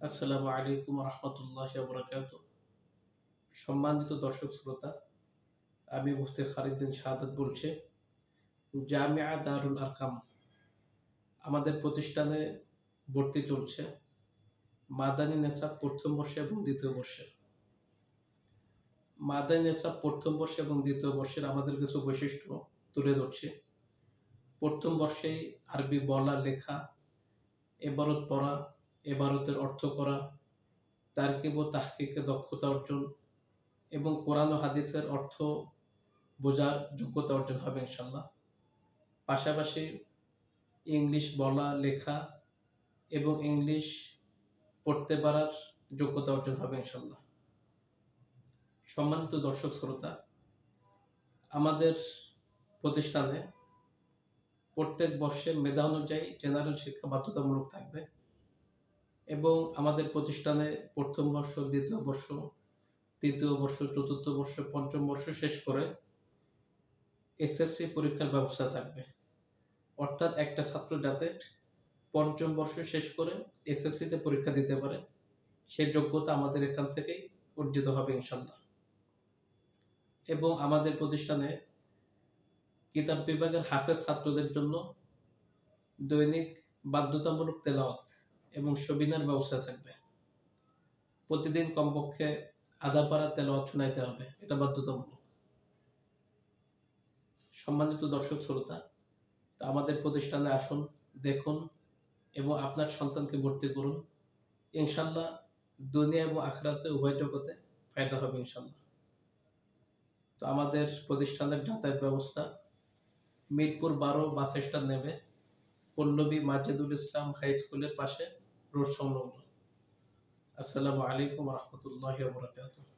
আসসালামু আলাইকুম রহমতুল্লাহি ওয়া বারাকাতুহু। সম্মানিত দর্শক শ্রোতা, আমি মুফতি খালিদ বিন শাহাদাত বলছি। জামিয়া দারুল আরকাম আমাদের প্রতিষ্ঠানে ভর্তি চলছে। মাদানী নেসাব প্রথম বর্ষে এবং দ্বিতীয় বর্ষে। মাদানী নেসাব প্রথম বর্ষে এবং দ্বিতীয় বর্ষের আমাদের কিছু বৈশিষ্ট্য তুলে ধরছি। প্রথম বর্ষেই আরবি বলা, লেখা, ইবারত পড়া, ইবারতের অর্থ করা, তারকিব ও তাহকিকে দক্ষতা অর্জন এবং কোরআন ও হাদিসের অর্থ বোঝার যোগ্যতা অর্জন হবে ইনশাআল্লাহ। পাশাপাশি ইংলিশ বলা, লেখা এবং ইংলিশ পড়তে পারার যোগ্যতা অর্জন হবে ইনশাআল্লাহ। সম্মানিত দর্শক শ্রোতা, আমাদের প্রতিষ্ঠানে প্রত্যেক বর্ষে মেধা অনুযায়ী জেনারেল শিক্ষা বাধ্যতামূলক থাকবে এবং আমাদের প্রতিষ্ঠানে প্রথম বর্ষ, দ্বিতীয় বর্ষ, তৃতীয় বর্ষ, চতুর্থ বর্ষ, পঞ্চম বর্ষ শেষ করে এসএসসি পরীক্ষার ব্যবস্থা থাকবে। অর্থাৎ একটা ছাত্র যাতে পঞ্চম বর্ষ শেষ করে এসএসসিতে পরীক্ষা দিতে পারে, সেই যোগ্যতা আমাদের এখান থেকেই অর্জিত হবে ইনশাআল্লাহ। এবং আমাদের প্রতিষ্ঠানে কিতাব বিভাগের হাফেজ ছাত্রদের জন্য দৈনিক বাধ্যতামূলক তেলাওয়াত এবং সবিনার ব্যবস্থা থাকবে। প্রতিদিন কমপক্ষে আধা পারা তেলাওয়াত শোনাইতে হবে, এটা বাধ্যতামূলক। সম্মানিত দর্শক শ্রোতা, তো আমাদের প্রতিষ্ঠানে আসুন, দেখুন এবং আপনার সন্তানকে ভর্তি করুন। ইনশাআল্লাহ দুনিয়া এবং আখিরাতে উভয় জগতে ফায়দা হবে ইনশাআল্লাহ। তো আমাদের প্রতিষ্ঠানের যাতায়াত ব্যবস্থা মিরপুর 12 বাস স্ট্যান্ড নেমে পল্লবী মাজিদুল ইসলাম হাই স্কুলের পাশে, রোড সংলগ্ন। আসসালামু আলাইকুম রহমতুল্লাহি ওয়া বারাকাতুহু।